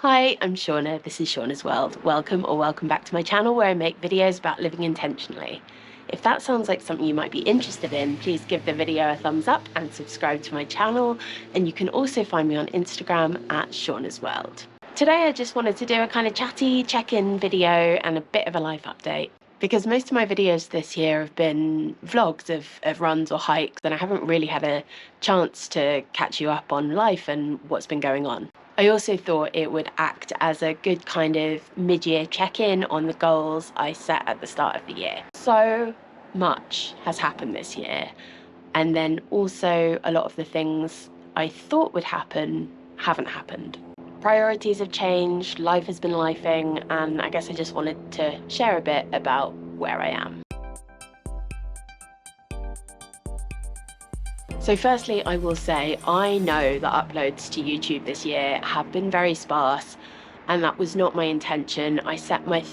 Hi, I'm Shauna. This is Shauna's World. Welcome back to my channel where I make videos about living intentionally. If that sounds like something you might be interested in, please give the video a thumbs up and subscribe to my channel. And you can also find me on Instagram at Shauna's World. Today I just wanted to do a kind of chatty check-in video and a bit of a life update. Because most of my videos this year have been vlogs of runs or hikes, and I haven't really had a chance to catch you up on life and what's been going on. I also thought it would act as a good kind of mid-year check-in on the goals I set at the start of the year. So much has happened this year, and then also a lot of the things I thought would happen haven't happened. Priorities have changed, life has been lifing, and I guess I just wanted to share a bit about where I am. So firstly, I will say, I know that uploads to YouTube this year have been very sparse, and that was not my intention. I set my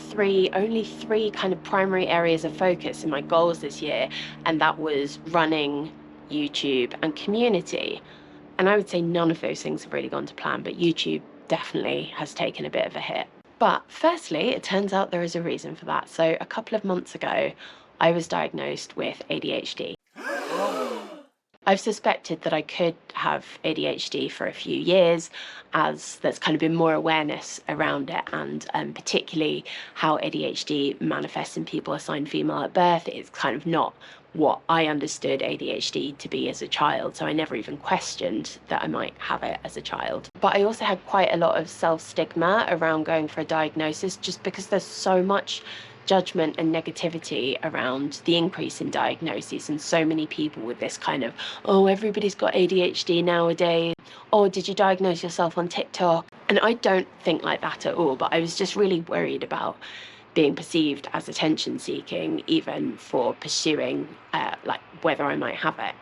only three kind of primary areas of focus in my goals this year, and that was running, YouTube, and community. And I would say none of those things have really gone to plan, but YouTube definitely has taken a bit of a hit. But firstly, it turns out there is a reason for that. So a couple of months ago, I was diagnosed with ADHD. I've suspected that I could have ADHD for a few years, as there's kind of been more awareness around it, and particularly how ADHD manifests in people assigned female at birth. It's kind of not what I understood ADHD to be as a child, so I never even questioned that I might have it as a child. But I also had quite a lot of self-stigma around going for a diagnosis, just because there's so much judgment and negativity around the increase in diagnoses, and so many people with this kind of, oh, everybody's got ADHD nowadays, or did you diagnose yourself on TikTok? And I don't think like that at all, but I was just really worried about being perceived as attention seeking, even for pursuing like whether I might have it.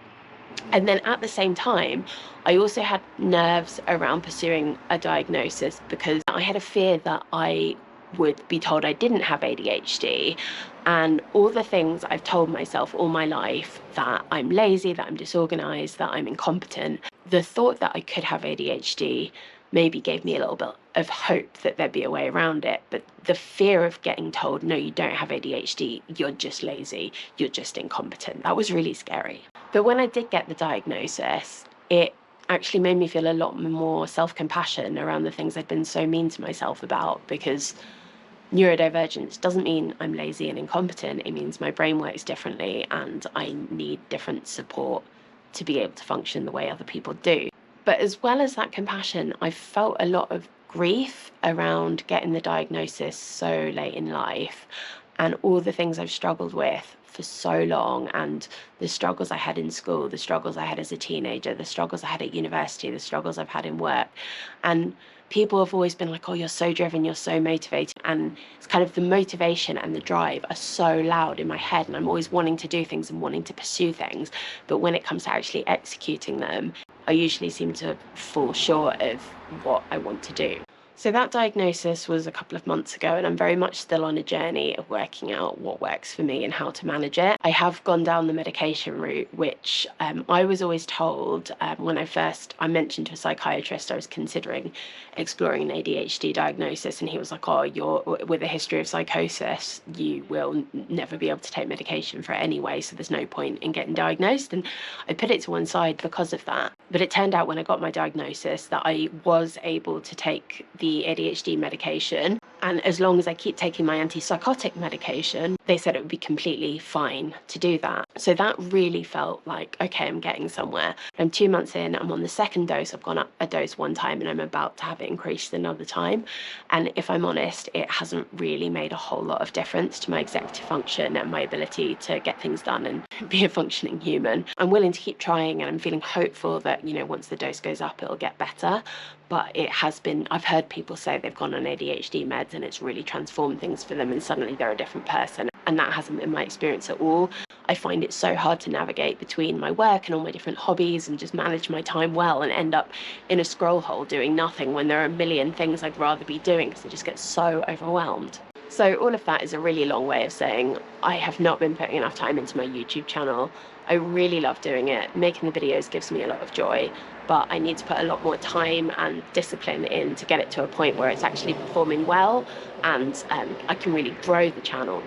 And then at the same time, I also had nerves around pursuing a diagnosis, because I had a fear that I would be told I didn't have ADHD, and all the things I've told myself all my life, that I'm lazy, that I'm disorganized, that I'm incompetent. The thought that I could have ADHD maybe gave me a little bit of hope that there'd be a way around it, but the fear of getting told, no, you don't have ADHD, you're just lazy, you're just incompetent, that was really scary. But when I did get the diagnosis, it actually made me feel a lot more self-compassion around the things I'd been so mean to myself about, because neurodivergence doesn't mean I'm lazy and incompetent. It means my brain works differently and I need different support to be able to function the way other people do. But as well as that compassion, I felt a lot of grief around getting the diagnosis so late in life, and all the things I've struggled with for so long, and the struggles I had in school, the struggles I had as a teenager, the struggles I had at university, the struggles I've had in work. And people have always been like, oh, you're so driven, you're so motivated. And it's kind of the motivation and the drive are so loud in my head, and I'm always wanting to do things and wanting to pursue things. But when it comes to actually executing them, I usually seem to fall short of what I want to do. So that diagnosis was a couple of months ago, and I'm very much still on a journey of working out what works for me and how to manage it. I have gone down the medication route, which I was always told when I mentioned to a psychiatrist I was considering exploring an ADHD diagnosis, and he was like, oh, you're with a history of psychosis, you will never be able to take medication for it anyway, so there's no point in getting diagnosed. And I put it to one side because of that. But it turned out when I got my diagnosis that I was able to take the ADHD medication, and as long as I keep taking my antipsychotic medication, they said it would be completely fine to do that. So that really felt like, okay, I'm getting somewhere. I'm 2 months in, I'm on the second dose. I've gone up a dose one time and I'm about to have it increased another time. And if I'm honest, it hasn't really made a whole lot of difference to my executive function and my ability to get things done and be a functioning human. I'm willing to keep trying, and I'm feeling hopeful that, you know, once the dose goes up, it'll get better. But it has been, I've heard people say they've gone on ADHD meds and it's really transformed things for them, and suddenly they're a different person. And that hasn't been my experience at all. I find it so hard to navigate between my work and all my different hobbies and just manage my time well, and end up in a scroll hole doing nothing when there are a million things I'd rather be doing, because I just get so overwhelmed. So all of that is a really long way of saying I have not been putting enough time into my YouTube channel. I really love doing it. Making the videos gives me a lot of joy, but I need to put a lot more time and discipline in to get it to a point where it's actually performing well, and I can really grow the channel.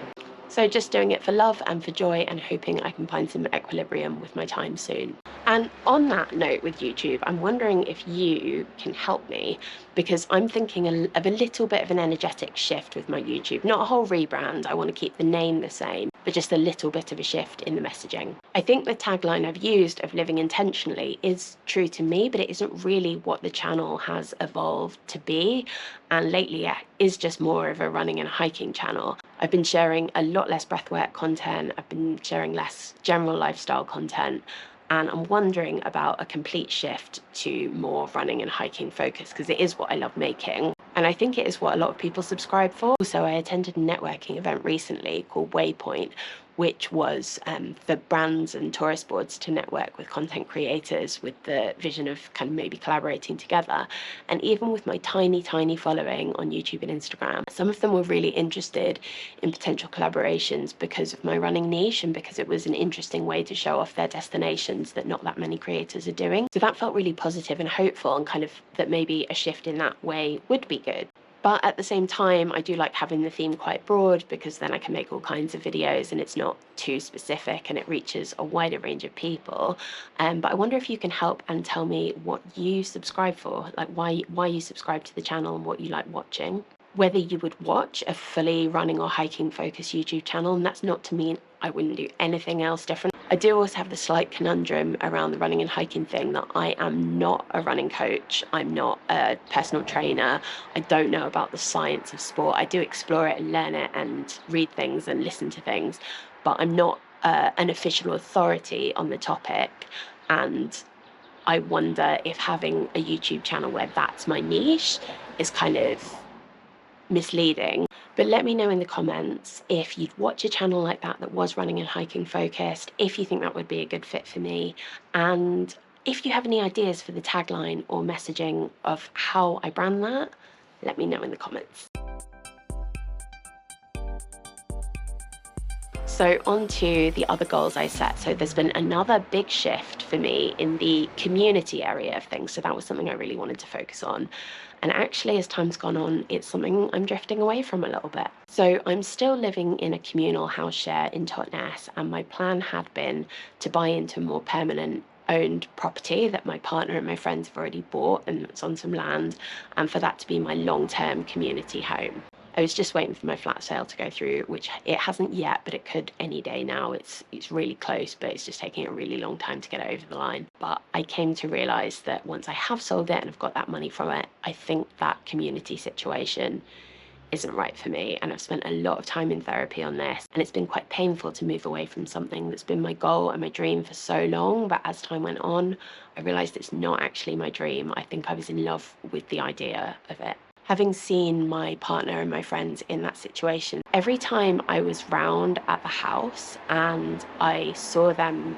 So just doing it for love and for joy, and hoping I can find some equilibrium with my time soon. And on that note with YouTube, I'm wondering if you can help me, because I'm thinking of a little bit of an energetic shift with my YouTube. Not a whole rebrand, I want to keep the name the same, but just a little bit of a shift in the messaging. I think the tagline I've used of living intentionally is true to me, but it isn't really what the channel has evolved to be. And lately it is just more of a running and hiking channel. I've been sharing a lot less breathwork content. I've been sharing less general lifestyle content. And I'm wondering about a complete shift to more running and hiking focus, because it is what I love making. And I think it is what a lot of people subscribe for. Also, I attended a networking event recently called Waypoint, which was for brands and tourist boards to network with content creators with the vision of kind of maybe collaborating together. And even with my tiny following on YouTube and Instagram, some of them were really interested in potential collaborations because of my running niche, and because it was an interesting way to show off their destinations that not that many creators are doing. So that felt really positive and hopeful, and kind of that maybe a shift in that way would be good. But at the same time, I do like having the theme quite broad, because then I can make all kinds of videos and it's not too specific and it reaches a wider range of people. But I wonder if you can help and tell me what you subscribe for, like why you subscribe to the channel and what you like watching. Whether you would watch a fully running or hiking focused YouTube channel, and that's not to mean I wouldn't do anything else different. I do also have the slight conundrum around the running and hiking thing that I am not a running coach. I'm not a personal trainer. I don't know about the science of sport. I do explore it and learn it and read things and listen to things, but I'm not an official authority on the topic. And I wonder if having a YouTube channel where that's my niche is kind of misleading. But let me know in the comments if you'd watch a channel like that was running and hiking focused, if you think that would be a good fit for me, and if you have any ideas for the tagline or messaging of how I brand that, let me know in the comments. So on to the other goals I set. So there's been another big shift for me in the community area of things. So that was something I really wanted to focus on. And actually, as time's gone on, it's something I'm drifting away from a little bit. So I'm still living in a communal house share in Totnes, and my plan had been to buy into a more permanent owned property that my partner and my friends have already bought, and it's on some land, and for that to be my long-term community home. I was just waiting for my flat sale to go through, which it hasn't yet, but it could any day now. It's really close, but it's just taking a really long time to get it over the line. But I came to realise that once I have sold it and I've got that money from it, I think that community situation isn't right for me. And I've spent a lot of time in therapy on this, and it's been quite painful to move away from something that's been my goal and my dream for so long. But as time went on, I realised it's not actually my dream. I think I was in love with the idea of it. Having seen my partner and my friends in that situation, every time I was round at the house and I saw them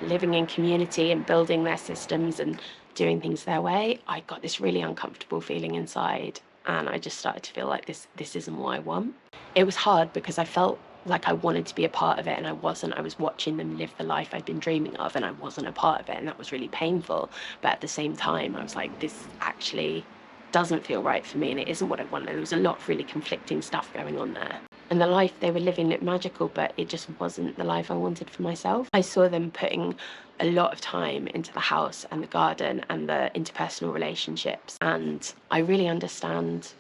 living in community and building their systems and doing things their way, I got this really uncomfortable feeling inside, and I just started to feel like this isn't what I want. It was hard because I felt like I wanted to be a part of it and I wasn't. I was watching them live the life I'd been dreaming of and I wasn't a part of it, and that was really painful. But at the same time, I was like, this actually doesn't feel right for me and it isn't what I want. There was a lot of really conflicting stuff going on there. And the life they were living looked magical, but it just wasn't the life I wanted for myself. I saw them putting a lot of time into the house and the garden and the interpersonal relationships, and I really understand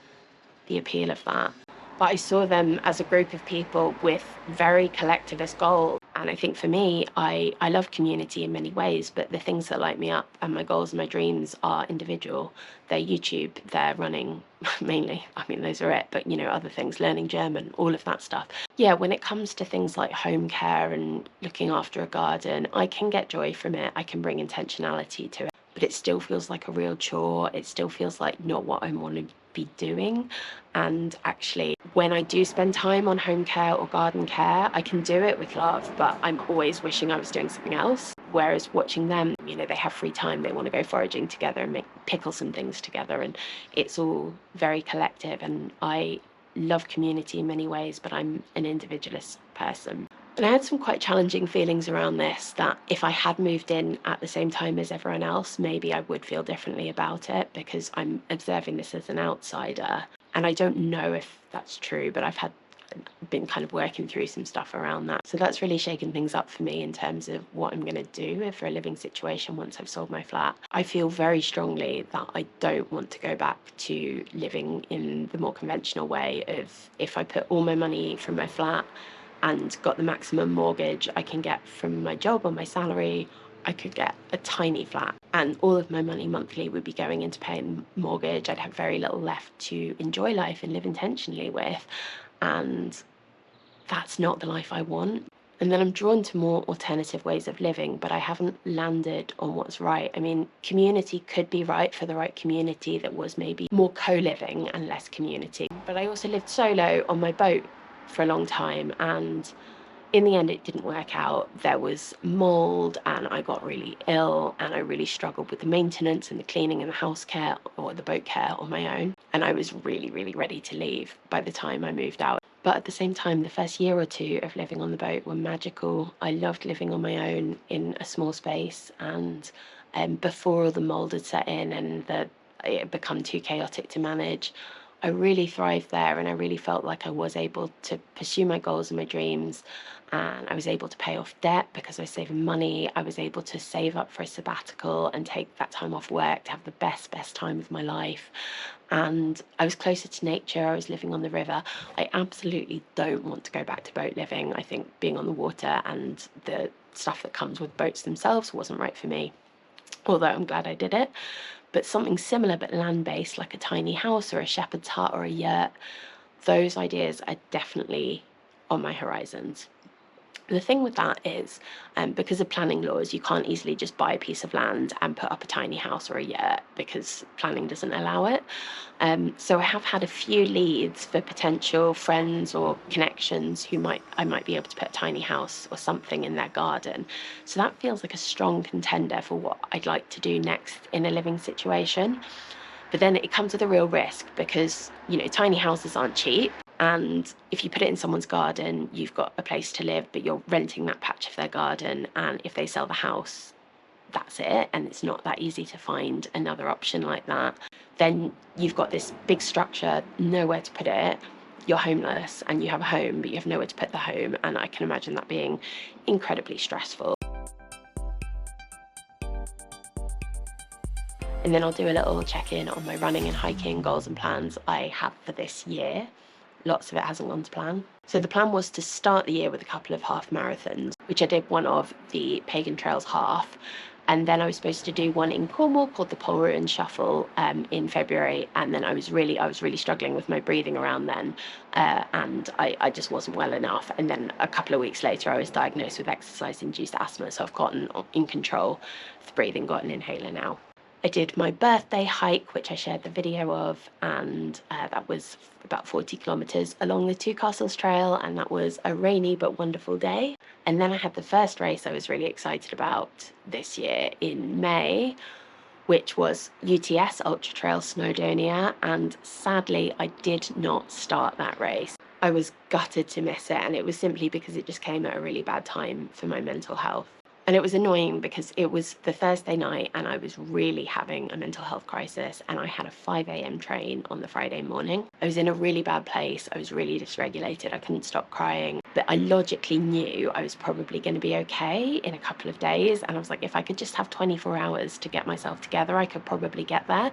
the appeal of that. But I saw them as a group of people with very collectivist goals. And I think for me, I love community in many ways, but the things that light me up and my goals and my dreams are individual. They're YouTube, they're running mainly. I mean, those are it, but other things, learning German, all of that stuff. Yeah, when it comes to things like home care and looking after a garden, I can get joy from it. I can bring intentionality to it, but it still feels like a real chore. It still feels like not what I want to be doing. And actually, when I do spend time on home care or garden care, I can do it with love, but I'm always wishing I was doing something else. Whereas watching them, they have free time, they want to go foraging together and pickle some things together, and it's all very collective. And I love community in many ways, but I'm an individualist person. And I had some quite challenging feelings around this, that if I had moved in at the same time as everyone else, maybe I would feel differently about it, because I'm observing this as an outsider. And I don't know if that's true, but I've been kind of working through some stuff around that. So that's really shaken things up for me in terms of what I'm going to do for a living situation once I've sold my flat. I feel very strongly that I don't want to go back to living in the more conventional way of, if I put all my money from my flat and got the maximum mortgage I can get from my job or my salary, I could get a tiny flat and all of my money monthly would be going into paying mortgage. I'd have very little left to enjoy life and live intentionally with. And that's not the life I want. And then I'm drawn to more alternative ways of living, but I haven't landed on what's right. I mean, community could be right for the right community that was maybe more co-living and less community. But I also lived solo on my boat for a long time, and in the end it didn't work out. There was mold and I got really ill, and I really struggled with the maintenance and the cleaning and the house care or the boat care on my own. And I was really, really ready to leave by the time I moved out. But at the same time, the first year or two of living on the boat were magical. I loved living on my own in a small space, and before all the mold had set in and it had become too chaotic to manage, I really thrived there, and I really felt like I was able to pursue my goals and my dreams, and I was able to pay off debt because I was saving money. I was able to save up for a sabbatical and take that time off work to have the best time of my life. And I was closer to nature. I was living on the river. I absolutely don't want to go back to boat living. I think being on the water and the stuff that comes with boats themselves wasn't right for me, although I'm glad I did it. But something similar but land-based, like a tiny house or a shepherd's hut or a yurt, those ideas are definitely on my horizons. The thing with that is, because of planning laws, you can't easily just buy a piece of land and put up a tiny house or a yurt because planning doesn't allow it. So I have had a few leads for potential friends or connections who I might be able to put a tiny house or something in their garden. So that feels like a strong contender for what I'd like to do next in a living situation. But then it comes with a real risk because, tiny houses aren't cheap. And if you put it in someone's garden, you've got a place to live, but you're renting that patch of their garden. And if they sell the house, that's it. And it's not that easy to find another option like that. Then you've got this big structure, nowhere to put it. You're homeless and you have a home, but you have nowhere to put the home. And I can imagine that being incredibly stressful. And then I'll do a little check-in on my running and hiking goals and plans I have for this year. Lots of it hasn't gone to plan. So the plan was to start the year with a couple of half marathons, which I did one of, the Pagan Trails half. And then I was supposed to do one in Cornwall called the Pole Ruin Shuffle in February. And then I was really struggling with my breathing around then. And I just wasn't well enough. And then a couple of weeks later, I was diagnosed with exercise-induced asthma. So I've gotten in control of the breathing, got an inhaler now. I did my birthday hike, which I shared the video of, and that was about 40 kilometers along the Two Castles Trail, and that was a rainy but wonderful day. And then I had the first race I was really excited about this year in May, which was UTS, Ultra Trail Snowdonia, and sadly I did not start that race. I was gutted to miss it, and it was simply because it just came at a really bad time for my mental health. And it was annoying because it was the Thursday night and I was really having a mental health crisis, and I had a 5 a.m. train on the Friday morning. I was in a really bad place. I was really dysregulated. I couldn't stop crying. But I logically knew I was probably going to be okay in a couple of days. And I was like, if I could just have 24 hours to get myself together, I could probably get there.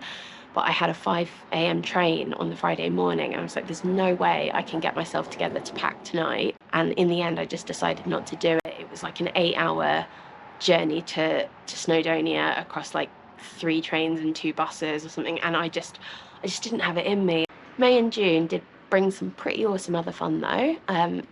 But I had a 5 a.m. train on the Friday morning, and I was like, there's no way I can get myself together to pack tonight. And in the end, I just decided not to do it. It was like an 8-hour journey to Snowdonia across like 3 trains and 2 buses or something, and I just didn't have it in me. May and June did bring some pretty awesome other fun though.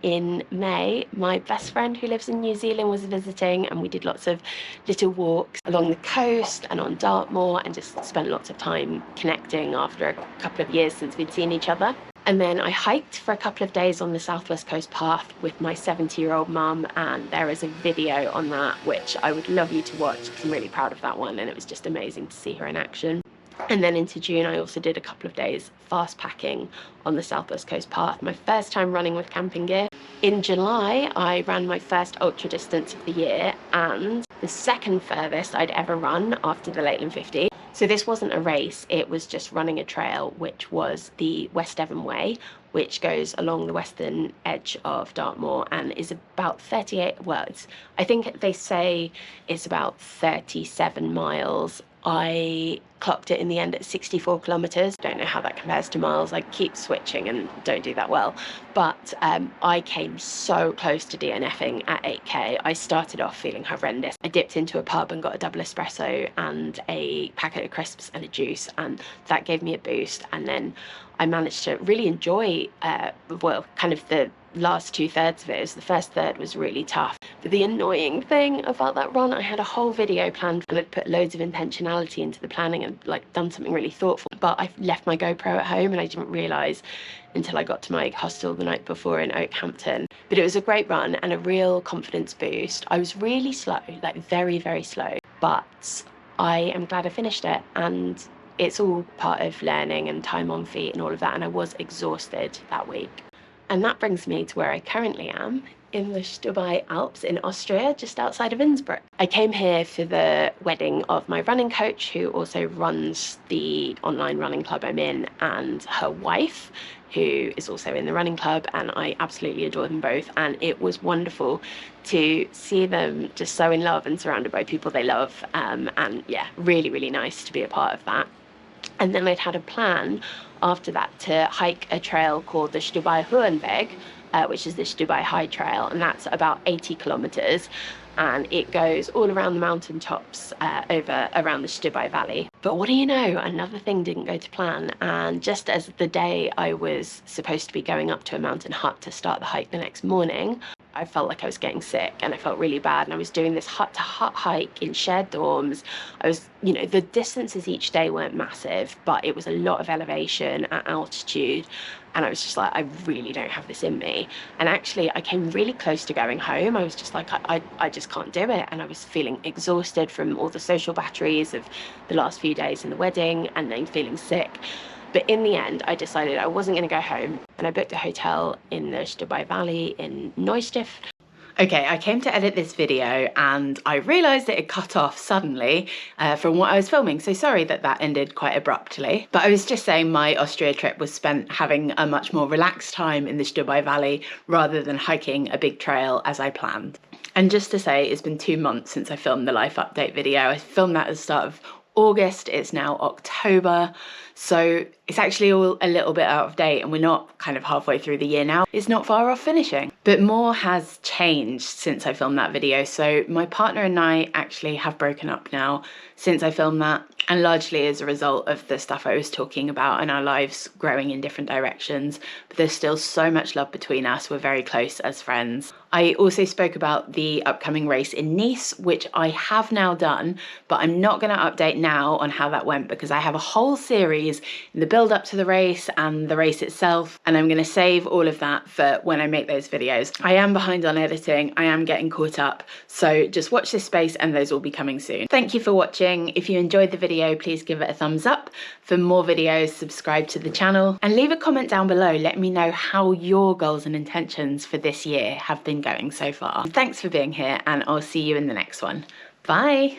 In May, my best friend who lives in New Zealand was visiting, and we did lots of little walks along the coast and on Dartmoor, and just spent lots of time connecting after a couple of years since we'd seen each other. And then I hiked for a couple of days on the Southwest Coast Path with my 70-year-old mum, and there is a video on that which I would love you to watch because I'm really proud of that one, and it was just amazing to see her in action. And then into June, I also did a couple of days fast packing on the Southwest Coast Path, my first time running with camping gear. In July, I ran my first ultra distance of the year and the second furthest I'd ever run after the Lakeland 50. So this wasn't a race, it was just running a trail, which was the West Devon Way, which goes along the western edge of Dartmoor and is about 38, well, I think they say it's about 37 miles. I clocked it in the end at 64 kilometers. Don't know how that compares to miles. I keep switching and don't do that well. But I came so close to DNFing at 8K. I started off feeling horrendous. I dipped into a pub and got a double espresso and a packet of crisps and a juice, and that gave me a boost. And then I managed to really enjoy, well, kind of the last 2/3 of it. The first third was really tough. But the annoying thing about that run, I had a whole video planned and I'd put loads of intentionality into the planning and like done something really thoughtful. But I left my GoPro at home and I didn't realise until I got to my hostel the night before in Oakhampton. But it was a great run and a real confidence boost. I was really slow, like very, very slow. But I am glad I finished it, and it's all part of learning and time on feet and all of that. And I was exhausted that week. And that brings me to where I currently am, in the Stubai Alps in Austria, just outside of Innsbruck. I came here for the wedding of my running coach, who also runs the online running club I'm in, and her wife, who is also in the running club, and I absolutely adore them both. And it was wonderful to see them just so in love and surrounded by people they love. And yeah, really, really nice to be a part of that. And then I'd had a plan after that to hike a trail called the Stubai Hohenweg, which is the Stubai High Trail, and that's about 80 kilometers, and it goes all around the mountain tops around the Stubai Valley. But what do you know, another thing didn't go to plan, and just as the day I was supposed to be going up to a mountain hut to start the hike the next morning, I felt like I was getting sick and I felt really bad, and I was doing this hut to hut hike in shared dorms. I was, you know, the distances each day weren't massive, but it was a lot of elevation at altitude, and I was just like, I really don't have this in me. And actually I came really close to going home. I was just like, I just can't do it, and I was feeling exhausted from all the social batteries of the last few days in the wedding and then feeling sick. But in the end, I decided I wasn't going to go home, and I booked a hotel in the Stubai Valley in Neustift. Okay, I came to edit this video and I realised that it cut off suddenly from what I was filming, so sorry that that ended quite abruptly. But I was just saying my Austria trip was spent having a much more relaxed time in the Stubai Valley rather than hiking a big trail as I planned. And just to say, it's been 2 months since I filmed the life update video. I filmed that at the start of August, it's now October, so it's actually all a little bit out of date, and we're not kind of halfway through the year now. It's not far off finishing. But more has changed since I filmed that video. So my partner and I actually have broken up now since I filmed that, and largely as a result of the stuff I was talking about and our lives growing in different directions. But there's still so much love between us. We're very close as friends. I also spoke about the upcoming race in Nice, which I have now done, but I'm not going to update now on how that went because I have a whole series in the build up to the race and the race itself, and I'm going to save all of that for when I make those videos. I am behind on editing, I am getting caught up, so just watch this space and those will be coming soon. Thank you for watching. If you enjoyed the video, please give it a thumbs up. For more videos, subscribe to the channel and leave a comment down below. Let me know how your goals and intentions for this year have been going so far. Thanks for being here, and I'll see you in the next one. Bye.